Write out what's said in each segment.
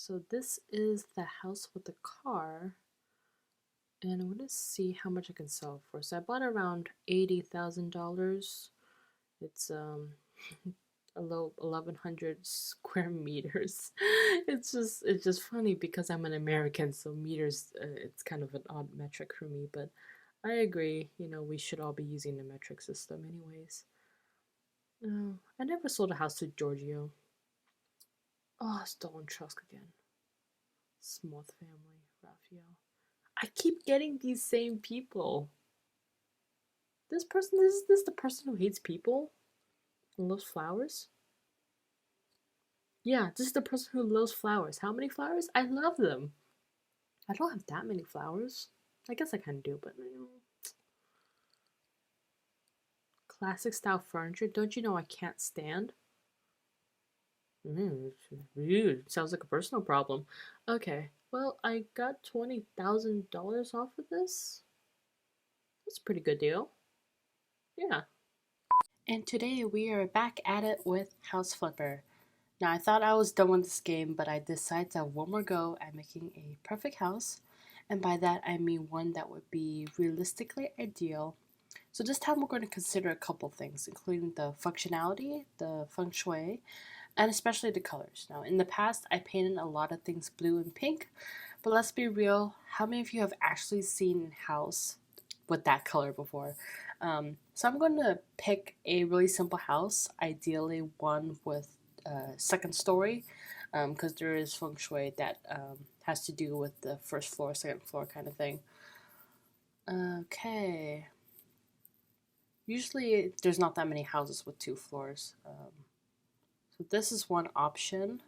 So this is the house with the car, and I'm gonna see how much I can sell for. So I bought around $80,000. It's a low 1,100 square meters. It's just funny because I'm an American, so meters it's kind of an odd metric for me. But I agree. We should all be using the metric system, anyways. No, I never sold a house to Giorgio. Oh, stolen trust again. Smooth family, Raphael. I keep getting these same people. This is the person who hates people and loves flowers? Yeah, this is the person who loves flowers. How many flowers? I love them. I don't have that many flowers. I guess I kind of do, but classic style furniture. Don't you know I can't stand? Sounds like a personal problem. Okay, well, I got $20,000 off of this. That's a pretty good deal. Yeah. And today we are back at it with House Flipper. Now I thought I was done with this game, but I decided to have one more go at making a perfect house. And by that I mean one that would be realistically ideal. So this time we're going to consider a couple things, including the functionality, the Feng Shui, and especially the colors. Now in the past I painted a lot of things blue and pink, but let's be real, how many of you have actually seen a house with that color before? So I'm going to pick a really simple house, ideally one with second story, because there is feng shui that has to do with the first floor, second floor kind of thing. Okay. Usually there's not that many houses with two floors. So this is one option.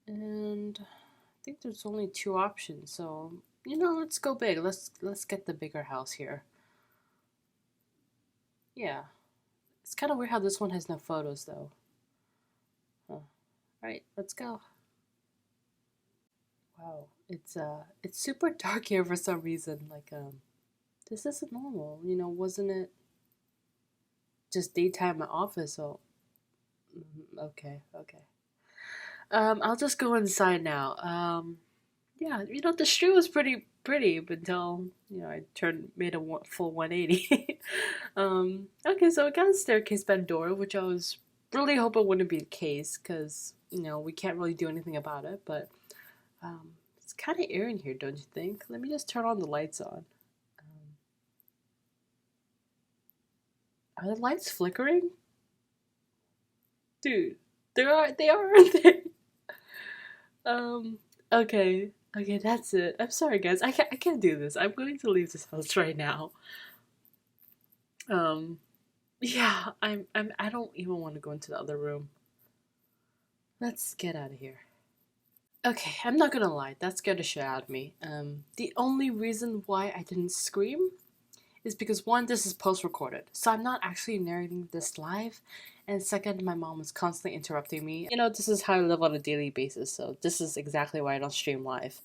And I think there's only two options, so let's go big. Let's get the bigger house here. Yeah. It's kind of weird how this one has no photos though. Huh. Alright, let's go. Wow, it's super dark here for some reason. Like this isn't normal. Wasn't it just daytime at office? So okay, okay. I'll just go inside now. Yeah, the street was pretty until I made a full 180. Okay, so I got a staircase bed door, which I was really hoping wouldn't be the case because we can't really do anything about it. But it's kind of eerie in here, don't you think? Let me just turn on the lights on. Are the lights flickering? Dude, they are, aren't they? Okay. Okay, that's it. I'm sorry, guys. I can't do this. I'm going to leave this house right now. Um, yeah, I don't even want to go into the other room. Let's get out of here. Okay, I'm not gonna lie, that scared the shit out of me. The only reason why I didn't scream is because one, this is post-recorded, so I'm not actually narrating this live, and second, my mom was constantly interrupting me. This is how I live on a daily basis, so this is exactly why I don't stream live.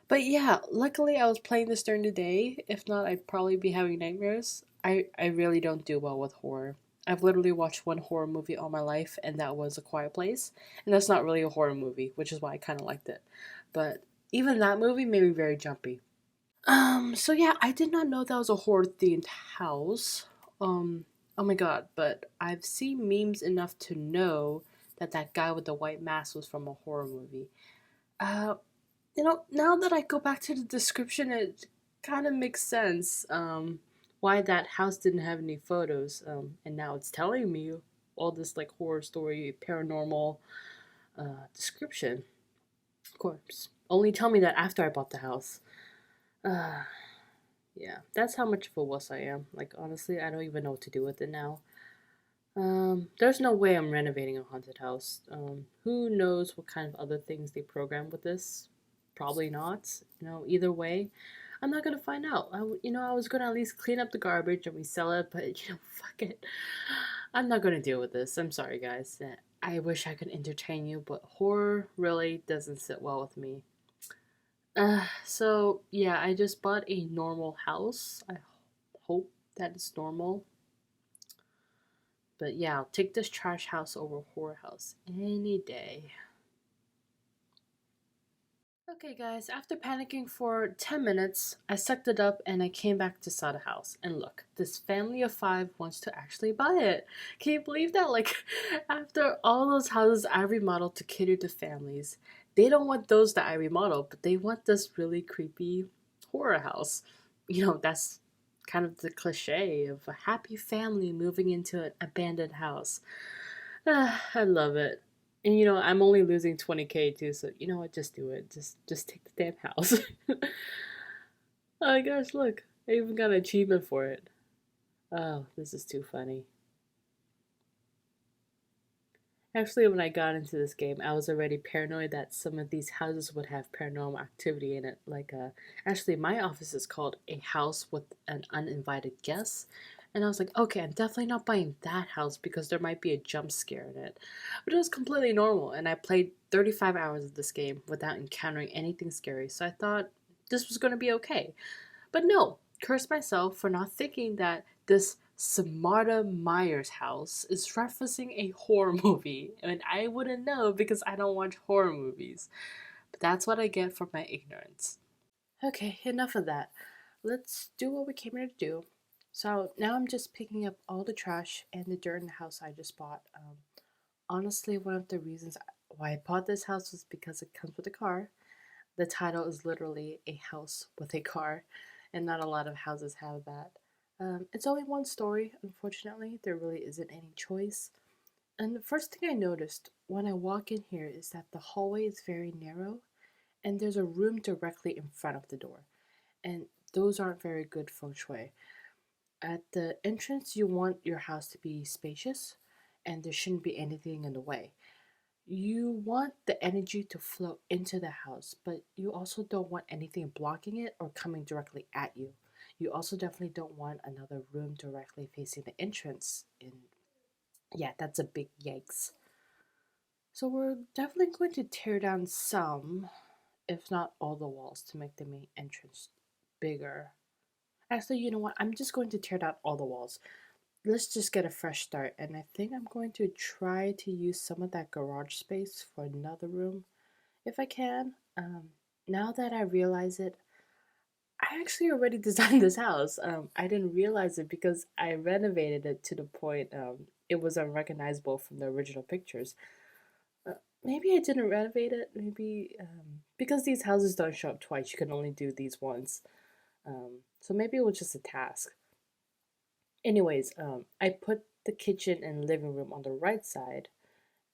But yeah, luckily I was playing this during the day. If not, I'd probably be having nightmares. I really don't do well with horror. I've literally watched one horror movie all my life, and that was A Quiet Place. And that's not really a horror movie, which is why I kind of liked it. But even that movie made me very jumpy. So yeah, I did not know that was a horror themed house. Oh my god, but I've seen memes enough to know that that guy with the white mask was from a horror movie. Uh, now that I go back to the description, it kind of makes sense why that house didn't have any photos. And now it's telling me all this like horror story, paranormal description. Of course, only tell me that after I bought the house. Uh, yeah, that's how much of a wuss I am. Like honestly, I don't even know what to do with it now. There's no way I'm renovating a haunted house. Who knows what kind of other things they program with this? Probably not. Either way, I'm not gonna find out. I was gonna at least clean up the garbage and resell it, but fuck it. I'm not gonna deal with this. I'm sorry, guys. I wish I could entertain you, but horror really doesn't sit well with me. So yeah, I just bought a normal house. I hope that it's normal. But yeah, I'll take this trash house over horror house any day. Okay, guys, after panicking for 10 minutes, I sucked it up and I came back to saw the house. And look, this family of five wants to actually buy it. Can you believe that? Like, after all those houses I remodeled to cater to families, they don't want those that I remodeled, but they want this really creepy horror house. That's kind of the cliche of a happy family moving into an abandoned house. I love it. And I'm only losing 20K too, so you know what, just do it. Just take the damn house. Oh my gosh, look. I even got an achievement for it. Oh, this is too funny. Actually, when I got into this game, I was already paranoid that some of these houses would have paranormal activity in it. Actually, my office is called A House with an Uninvited Guest. And I was like, okay, I'm definitely not buying that house because there might be a jump scare in it. But it was completely normal, and I played 35 hours of this game without encountering anything scary, so I thought this was going to be okay. But no, curse myself for not thinking that this Samarta Myers house is referencing a horror movie, and I wouldn't know because I don't watch horror movies. But that's what I get for my ignorance. Okay, enough of that. Let's do what we came here to do. So now I'm just picking up all the trash and the dirt in the house I just bought. Honestly, one of the reasons why I bought this house was because it comes with a car. The title is literally a house with a car, and not a lot of houses have that. It's only one story, unfortunately. There really isn't any choice. And the first thing I noticed when I walk in here is that the hallway is very narrow, and there's a room directly in front of the door. And those aren't very good feng shui. At the entrance, you want your house to be spacious, and there shouldn't be anything in the way. You want the energy to flow into the house, but you also don't want anything blocking it or coming directly at you. You also definitely don't want another room directly facing the entrance. And yeah, that's a big yikes. So we're definitely going to tear down some, if not all the walls to make the main entrance bigger. Actually, you know what? I'm just going to tear down all the walls. Let's just get a fresh start. And I think I'm going to try to use some of that garage space for another room if I can. Now that I realize it, I actually already designed this house. I didn't realize it because I renovated it to the point it was unrecognizable from the original pictures. Maybe I didn't renovate it. Maybe because these houses don't show up twice, you can only do these once. So maybe it was just a task. Anyways, I put the kitchen and living room on the right side.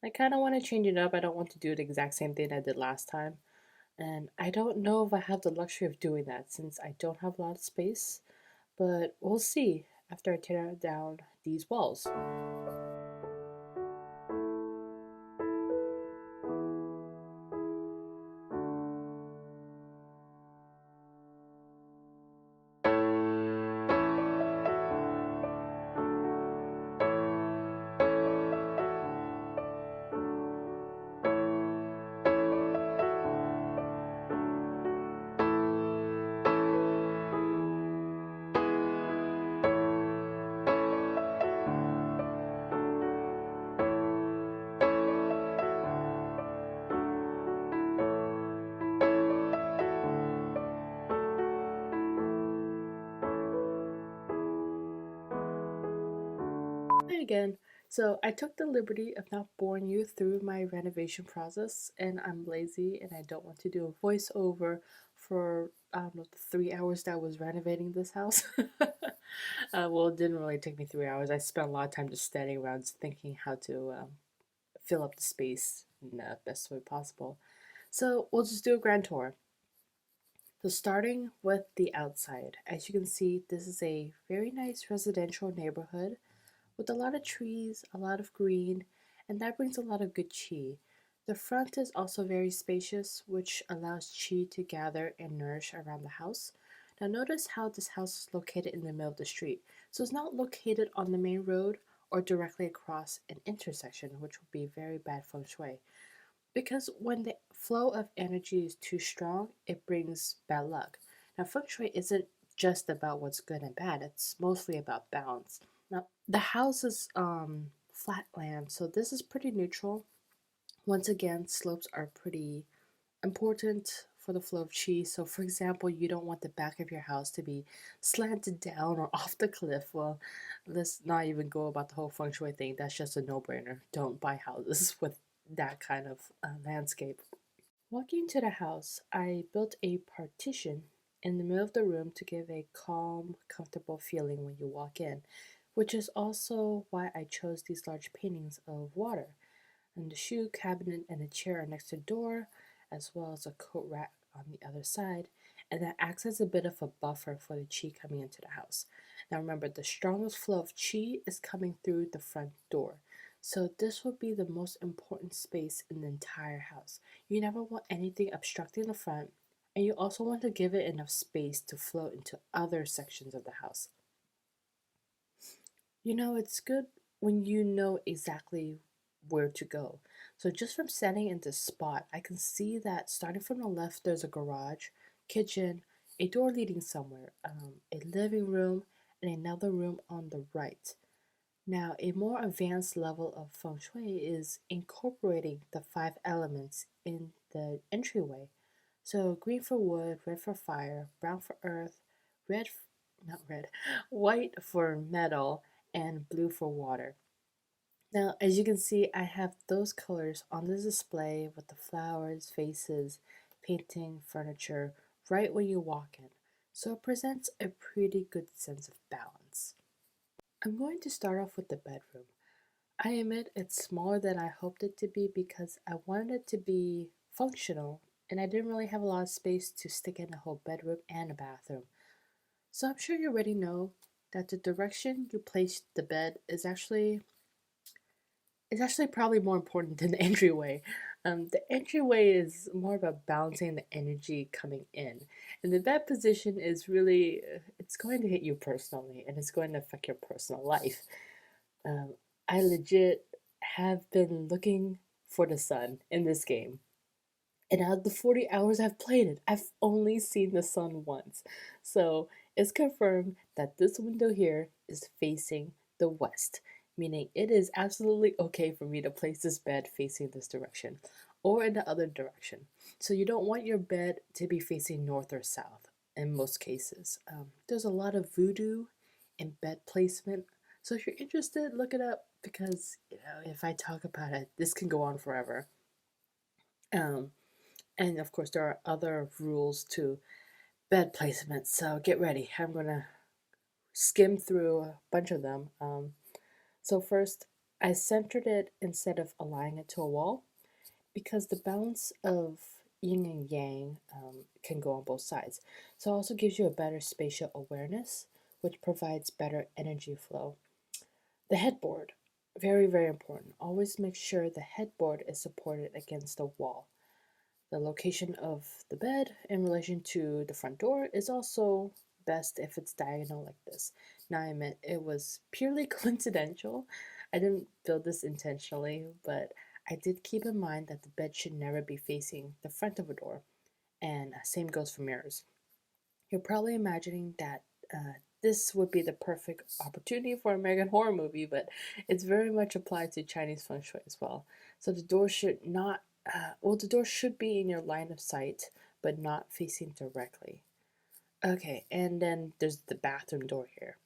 I kind of want to change it up. I don't want to do the exact same thing I did last time. And I don't know if I have the luxury of doing that since I don't have a lot of space, but we'll see after I tear down these walls. Hi again. So I took the liberty of not boring you through my renovation process, and I'm lazy and I don't want to do a voiceover for I don't know the 3 hours that I was renovating this house. Well, it didn't really take me 3 hours. I spent a lot of time just standing around thinking how to fill up the space in the best way possible. So we'll just do a grand tour. So starting with the outside, as you can see, this is a very nice residential neighborhood with a lot of trees, a lot of green, and that brings a lot of good chi. The front is also very spacious, which allows chi to gather and nourish around the house. Now notice how this house is located in the middle of the street. So it's not located on the main road or directly across an intersection, which would be very bad feng shui. Because when the flow of energy is too strong, it brings bad luck. Now, feng shui isn't just about what's good and bad, it's mostly about balance. Now, the house is flat land, so this is pretty neutral. Once again, slopes are pretty important for the flow of chi. So, for example, you don't want the back of your house to be slanted down or off the cliff. Well, let's not even go about the whole feng shui thing. That's just a no brainer. Don't buy houses with that kind of landscape. Walking to the house, I built a partition in the middle of the room to give a calm, comfortable feeling when you walk in, which is also why I chose these large paintings of water. And the shoe cabinet and a chair are next to the door, as well as a coat rack on the other side, and that acts as a bit of a buffer for the chi coming into the house. Now remember, the strongest flow of chi is coming through the front door. So this will be the most important space in the entire house. You never want anything obstructing the front, and you also want to give it enough space to flow into other sections of the house. It's good when you know exactly where to go. So just from standing in this spot, I can see that starting from the left, there's a garage, kitchen, a door leading somewhere, a living room, and another room on the right. Now, a more advanced level of feng shui is incorporating the five elements in the entryway. So green for wood, red for fire, brown for earth, not red, white for metal, and blue for water. Now, as you can see, I have those colors on the display with the flowers, vases, painting, furniture, right when you walk in. So it presents a pretty good sense of balance. I'm going to start off with the bedroom. I admit it's smaller than I hoped it to be because I wanted it to be functional and I didn't really have a lot of space to stick in a whole bedroom and a bathroom. So I'm sure you already know that the direction you place the bed is actually probably more important than the entryway. The entryway is more about balancing the energy coming in, and the bed position is really it's going to hit you personally, and it's going to affect your personal life. Um, I legit have been looking for the sun in this game. And out of the 40 hours I've played it, I've only seen the sun once. So it's confirmed that this window here is facing the west, meaning it is absolutely okay for me to place this bed facing this direction or in the other direction. So you don't want your bed to be facing north or south in most cases. There's a lot of voodoo in bed placement. So if you're interested, look it up because if I talk about it, this can go on forever. Um, and of course, there are other rules to bed placement, so get ready. I'm gonna skim through a bunch of them. So, first, I centered it instead of aligning it to a wall because the balance of yin and yang can go on both sides. So, it also gives you a better spatial awareness, which provides better energy flow. The headboard, very, very important. Always make sure the headboard is supported against the wall. The location of the bed in relation to the front door is also best if it's diagonal like this. Now, I admit it was purely coincidental. I didn't build this intentionally, but I did keep in mind that the bed should never be facing the front of a door, and same goes for mirrors. You're probably imagining that this would be the perfect opportunity for an American horror movie, but it's very much applied to Chinese feng shui as well. So the door should not, the door should be in your line of sight, but not facing directly. Okay, and then there's the bathroom door here.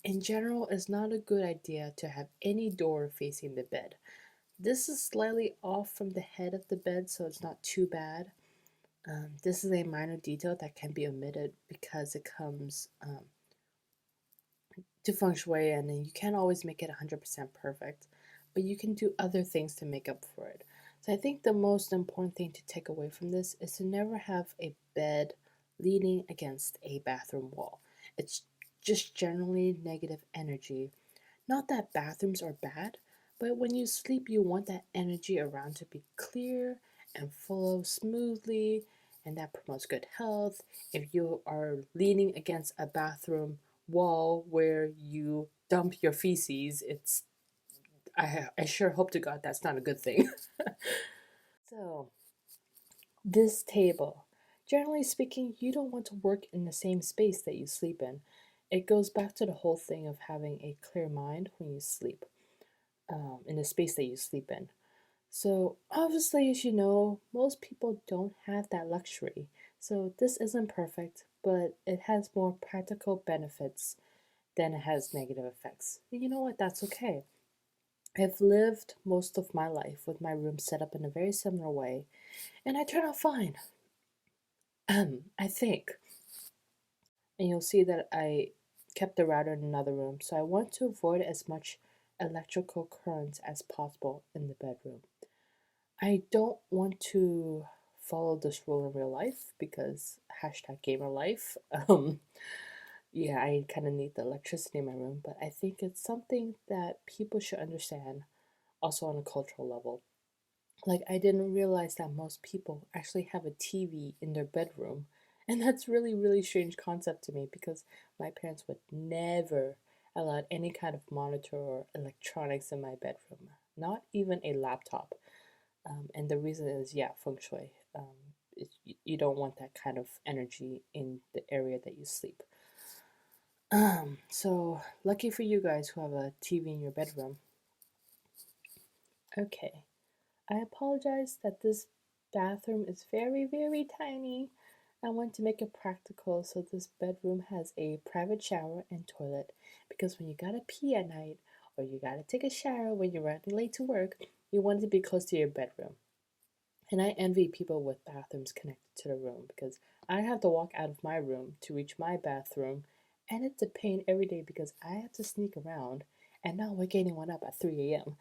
In general, it's not a good idea to have any door facing the bed. This is slightly off from the head of the bed, so it's not too bad. This is a minor detail that can be omitted because it comes to feng shui, and you can't always make it 100% perfect, but you can do other things to make up for it. So I think the most important thing to take away from this is to never have a bed leaning against a bathroom wall. It's just generally negative energy. Not that bathrooms are bad, but when you sleep, you want that energy around to be clear and flow smoothly, and that promotes good health. If you are leaning against a bathroom wall where you dump your feces, I sure hope to God that's not a good thing. So, this table. Generally speaking, you don't want to work in the same space that you sleep in. It goes back to the whole thing of having a clear mind when you sleep, in the space that you sleep in. So, obviously, as you know, most people don't have that luxury. So this isn't perfect, but it has more practical benefits than it has negative effects. And you know what? That's okay. I've lived most of my life with my room set up in a very similar way, and I turn out fine. I think. And you'll see that I kept the router in another room, so I want to avoid as much electrical currents as possible in the bedroom. I don't want to follow this rule in real life because hashtag gamer life. Yeah, I kind of need the electricity in my room, but I think it's something that people should understand also on a cultural level. Like, I didn't realize that most people actually have a TV in their bedroom. And that's really, really strange concept to me because my parents would never allow any kind of monitor or electronics in my bedroom, not even a laptop. And the reason is, yeah, feng shui. You don't want that kind of energy in the area that you sleep. So lucky for you guys who have a TV in your bedroom. Okay, I apologize that this bathroom is very, very tiny. I want to make it practical so this bedroom has a private shower and toilet because when you gotta pee at night or you gotta take a shower when you're running late to work, you want it to be close to your bedroom. And I envy people with bathrooms connected to the room because I have to walk out of my room to reach my bathroom, and it's a pain every day because I have to sneak around and not wake anyone up at 3 a.m.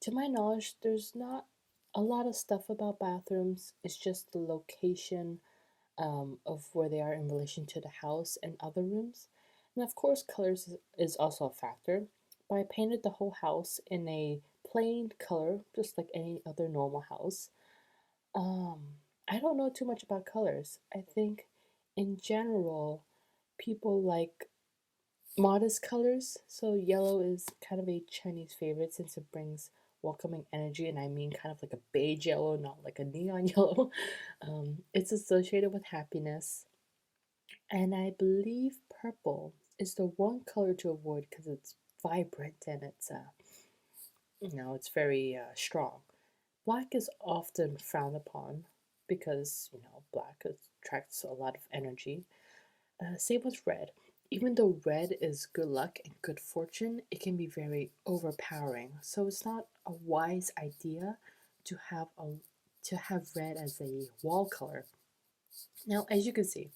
To my knowledge, there's not a lot of stuff about bathrooms. It's just the location of where they are in relation to the house and other rooms. And of course, colors is also a factor. But I painted the whole house in a plain color, just like any other normal house. Um, I don't know too much about colors. I think in general, people like modest colors. So yellow is kind of a Chinese favorite since it brings welcoming energy, and I mean kind of like a beige yellow, not like a neon yellow. It's associated with happiness, and I believe purple is the one color to avoid because it's vibrant and it's very strong. Black is often frowned upon because black attracts a lot of energy. Same with red. Even though red is good luck and good fortune, it can be very overpowering. So it's not a wise idea to have red as a wall color. Now, as you can see,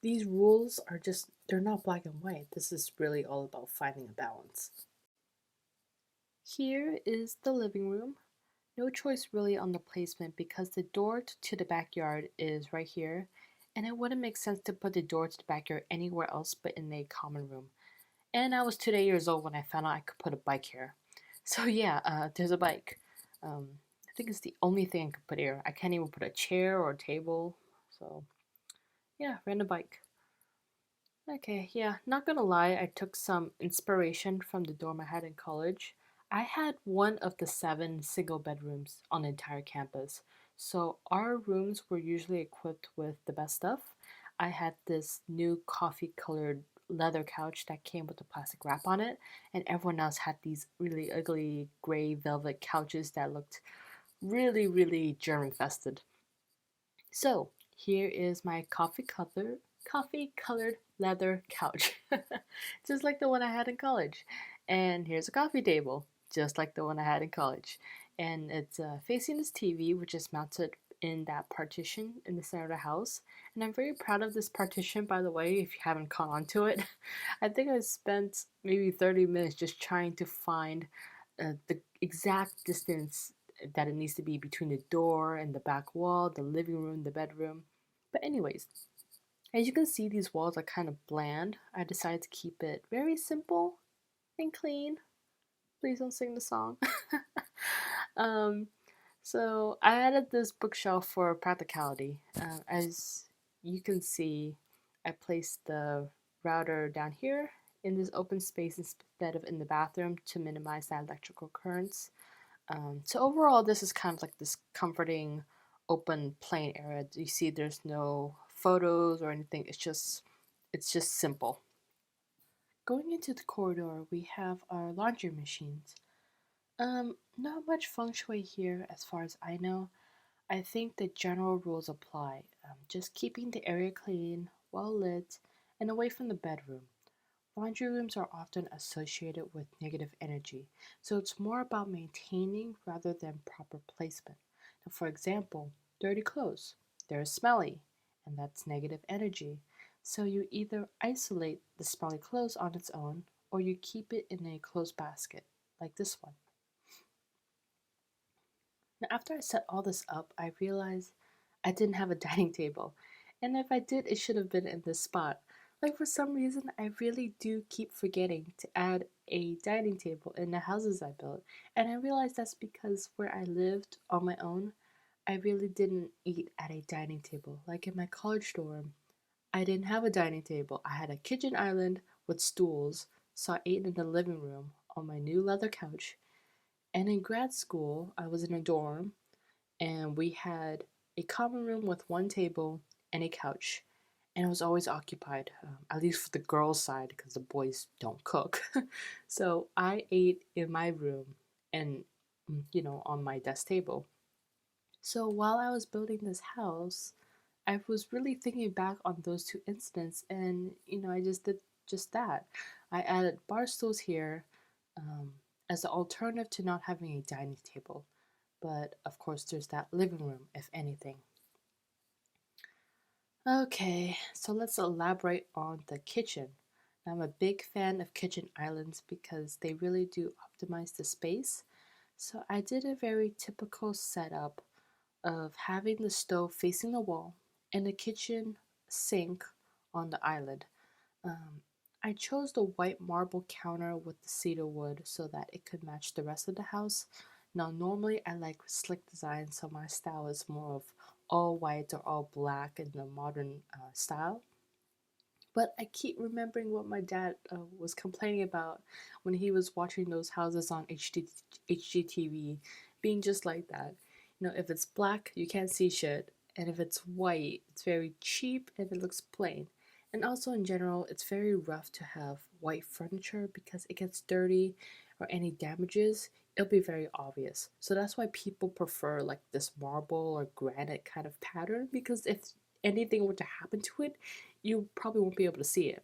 these rules are they're not black and white. This is really all about finding a balance. Here is the living room. No choice really on the placement because the door to the backyard is right here, and it wouldn't make sense to put the door to the backyard anywhere else but in a common room. And I was 2 years old when I found out I could put a bike here. So yeah, there's a bike. I think it's the only thing I could put here. I can't even put a chair or a table. So yeah, rent a bike. Okay, yeah, not gonna lie, I took some inspiration from the dorm I had in college. I had one of the 7 single bedrooms on the entire campus, so our rooms were usually equipped with the best stuff. I had this new coffee colored leather couch that came with a plastic wrap on it, and everyone else had these really ugly gray velvet couches that looked really, really germ infested. So here is my coffee colored leather couch, just like the one I had in college. And here's a coffee table, just like the one I had in college. And it's facing this TV, which is mounted in that partition in the center of the house. And I'm very proud of this partition, by the way, if you haven't caught on to it. I think I spent maybe 30 minutes just trying to find the exact distance that it needs to be between the door and the back wall, the living room, the bedroom. But anyways, as you can see, these walls are kind of bland. I decided to keep it very simple and clean. Please don't sing the song. um, so I added this bookshelf for practicality. As you can see, I placed the router down here in this open space instead of in the bathroom to minimize that electrical currents. So overall, this is kind of like this comforting, open, plain area. You see, there's no photos or anything. It's just simple. Going into the corridor, we have our laundry machines. Not much feng shui here, as far as I know. I think the general rules apply. just keeping the area clean, well lit, and away from the bedroom. Laundry rooms are often associated with negative energy, so it's more about maintaining rather than proper placement. Now, for example, dirty clothes, they're smelly, and that's negative energy. So you either isolate the smelly clothes on its own or you keep it in a closed basket, like this one. Now, after I set all this up, I realized I didn't have a dining table. And if I did, it should have been in this spot. Like, for some reason, I really do keep forgetting to add a dining table in the houses I built. And I realized that's because where I lived on my own, I really didn't eat at a dining table. Like in my college dorm, I didn't have a dining table. I had a kitchen island with stools, so I ate in the living room on my new leather couch. And in grad school, I was in a dorm and we had a common room with one table and a couch. And it was always occupied, at least for the girls' side, because the boys don't cook. So I ate in my room and, on my desk table. So while I was building this house, I was really thinking back on those two incidents, and I just did just that. I added bar stools here um, as an alternative to not having a dining table. But of course, there's that living room, if anything. Okay, so let's elaborate on the kitchen. I'm a big fan of kitchen islands because they really do optimize the space. So I did a very typical setup of having the stove facing the wall and the kitchen sink on the island. Um, I chose the white marble counter with the cedar wood so that it could match the rest of the house. Now, normally I like slick design, so my style is more of all white or all black in the modern style. But I keep remembering what my dad was complaining about when he was watching those houses on HGTV, being just like that. If it's black, you can't see shit, and if it's white, it's very cheap and it looks plain. And also, in general, it's very rough to have white furniture because it gets dirty or any damages, it'll be very obvious. So that's why people prefer like this marble or granite kind of pattern because if anything were to happen to it, you probably won't be able to see it.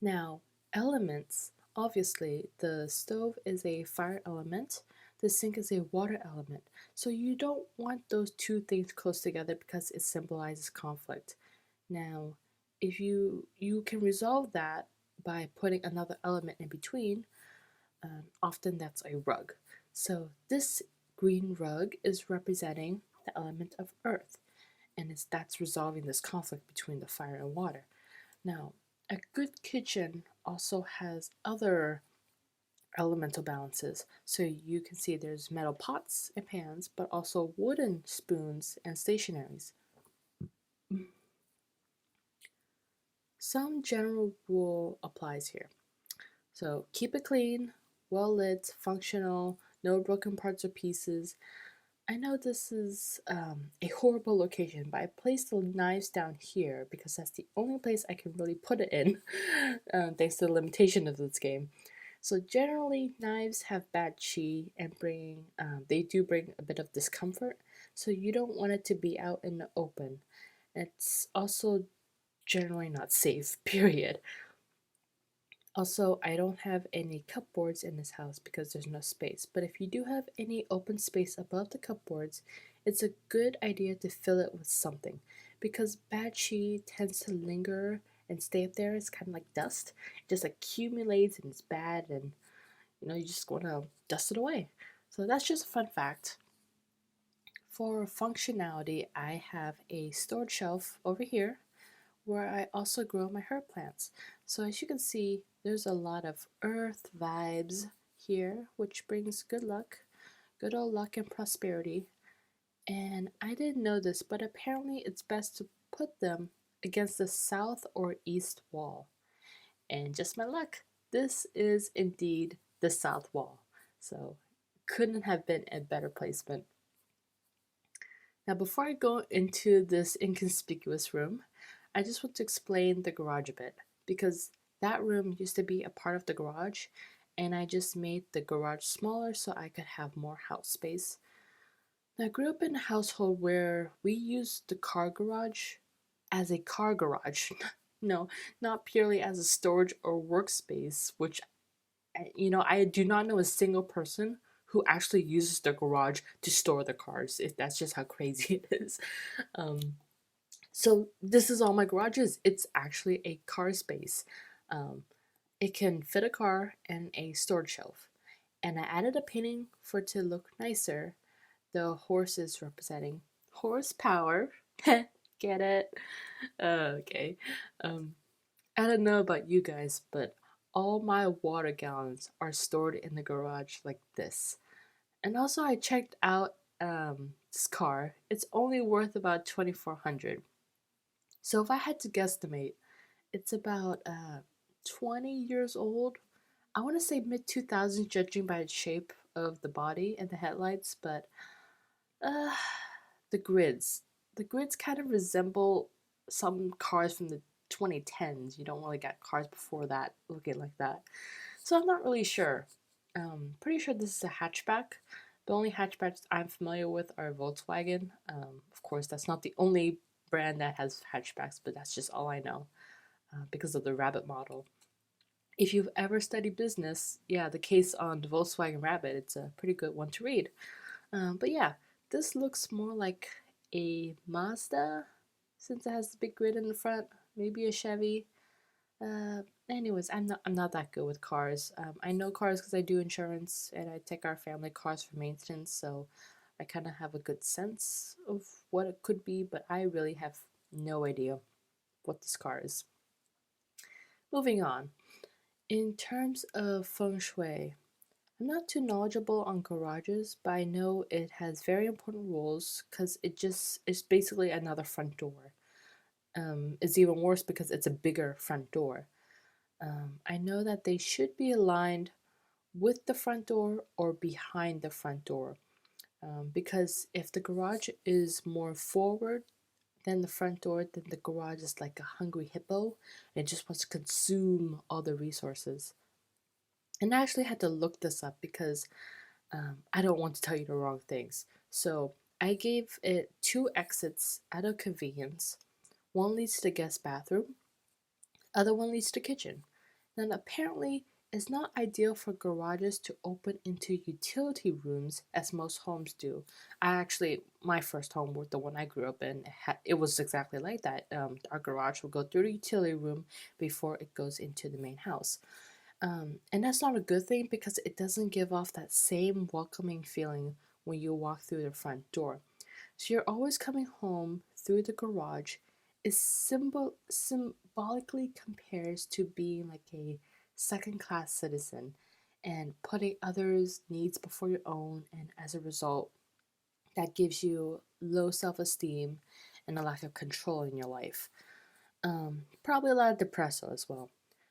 Now, elements. Obviously, the stove is a fire element, the sink is a water element. So you don't want those two things close together because it symbolizes conflict. Now, if you can resolve that by putting another element in between, often that's a rug. So this green rug is representing the element of earth, and that's resolving this conflict between the fire and water. Now, a good kitchen also has other elemental balances. So you can see there's metal pots and pans, but also wooden spoons and stationaries. Some general rule applies here. So keep it clean, well lit, functional, no broken parts or pieces. I know this is a horrible location, but I placed the knives down here because that's the only place I can really put it in, thanks to the limitation of this game. So generally, knives have bad chi and they do bring a bit of discomfort. So you don't want it to be out in the open. It's also generally not safe. Period. Also, I don't have any cupboards in this house because there's no space. But if you do have any open space above the cupboards, it's a good idea to fill it with something because bad chi tends to linger and stay up there. It's kind of like dust. It just accumulates and it's bad, and you just want to dust it away. So that's just a fun fact. For functionality, I have a storage shelf over here where I also grow my herb plants. So as you can see, there's a lot of earth vibes here, which brings good old luck and prosperity. And I didn't know this, but apparently it's best to put them against the south or east wall. And just my luck, this is indeed the south wall. So couldn't have been a better placement. Now, before I go into this inconspicuous room, I just want to explain the garage a bit because that room used to be a part of the garage, and I just made the garage smaller so I could have more house space. I grew up in a household where we used the car garage as a car garage. No, not purely as a storage or workspace, which I do not know a single person who actually uses the garage to store the cars. If that's just how crazy it is. Um, so this is all my garage is. It's actually a car space. Um, it can fit a car and a storage shelf. And I added a painting for it to look nicer. The horse is representing horsepower. Get it? Okay. Um, I don't know about you guys, but all my water gallons are stored in the garage like this. And also, I checked out this car. It's only worth about 2,400. So if I had to guesstimate, it's about 20 years old. I want to say mid 2000s, judging by its shape of the body and the headlights, but uh, the grids. The grids kind of resemble some cars from the 2010s. You don't really get cars before that looking like that. So I'm not really sure. Pretty sure this is a hatchback. The only hatchbacks I'm familiar with are Volkswagen. Of course, that's not the only brand that has hatchbacks, but that's just all I know because of the Rabbit model. If you've ever studied business, yeah, the case on the Volkswagen Rabbit, it's a pretty good one to read. But yeah, this looks more like a Mazda since it has the big grid in the front. Maybe a Chevy. Anyways, I'm not that good with cars. I know cars because I do insurance and I take our family cars for maintenance, so I kind of have a good sense of what it could be, but I really have no idea what this car is. Moving on. In terms of feng shui, I'm not too knowledgeable on garages, but I know it has very important rules because it just is basically another front door. It's even worse because it's a bigger front door. I know that they should be aligned with the front door or behind the front door. Because if the garage is more forward than the front door, then the garage is like a hungry hippo and it just wants to consume all the resources. And I actually had to look this up because I don't want to tell you the wrong things. So I gave it two exits out of convenience. One leads to the guest bathroom, other one leads to the kitchen. Now apparently it's not ideal for garages to open into utility rooms as most homes do. My first home, the one I grew up in, it was exactly like that. Our garage will go through the utility room before it goes into the main house. And that's not a good thing because it doesn't give off that same welcoming feeling when you walk through the front door. So you're always coming home through the garage. It symbolically compares to being like a second class citizen and putting others' needs before your own, and as a result, that gives you low self esteem and a lack of control in your life. Probably a lot of depresso as well.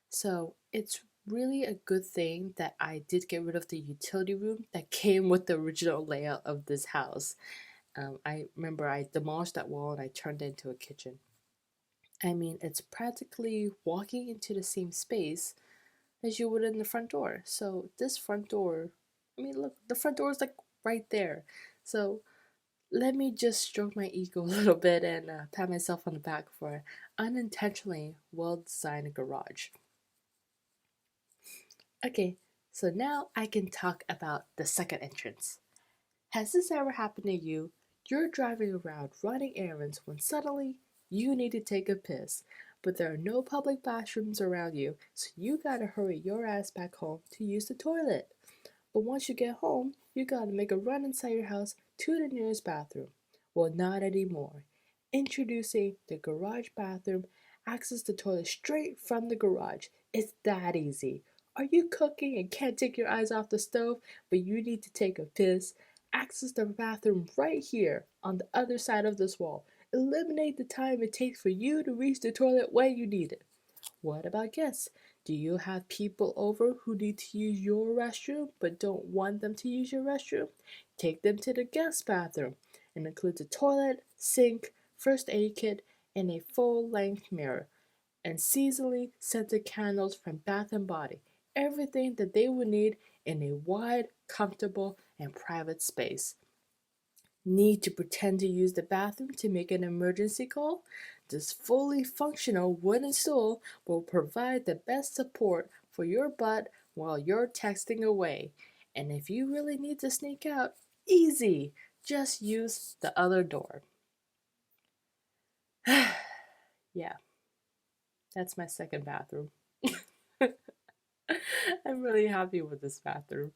So it's really a good thing that I did get rid of the utility room that came with the original layout of this house. I remember I demolished that wall and I turned it into a kitchen. I mean, it's practically walking into the same space as you would in the front door. So this front door, I mean, look, the front door is like right there. So let me just stroke my ego a little bit and pat myself on the back for unintentionally well-designed garage. Okay, so now I can talk about the second entrance. Has this ever happened to you? You're driving around running errands when suddenly you need to take a piss, but there are no public bathrooms around you, so you gotta hurry your ass back home to use the toilet. But once you get home, you gotta make a run inside your house to the nearest bathroom. Well, not anymore. Introducing the garage bathroom, access the toilet straight from the garage. It's that easy. Are you cooking and can't take your eyes off the stove, but you need to take a piss? Access the bathroom right here on the other side of this wall. Eliminate the time it takes for you to reach the toilet when you need it. What about guests? Do you have people over who need to use your restroom but don't want them to use your restroom? Take them to the guest bathroom. It includes a toilet, sink, first aid kit, and a full-length mirror, and seasonally scented candles from Bath and Body. Everything that they would need in a wide, comfortable, and private space. Need to pretend to use the bathroom to make an emergency call? This fully functional wooden stool will provide the best support for your butt while you're texting away. And if you really need to sneak out, easy! Just use the other door. Yeah, that's my second bathroom. I'm really happy with this bathroom.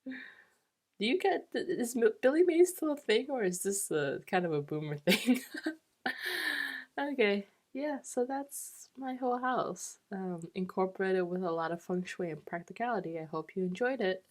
Do you get is Billy Mays still a thing, or is this kind of a boomer thing? Okay, yeah, so that's my whole house, incorporated with a lot of feng shui and practicality. I hope you enjoyed it.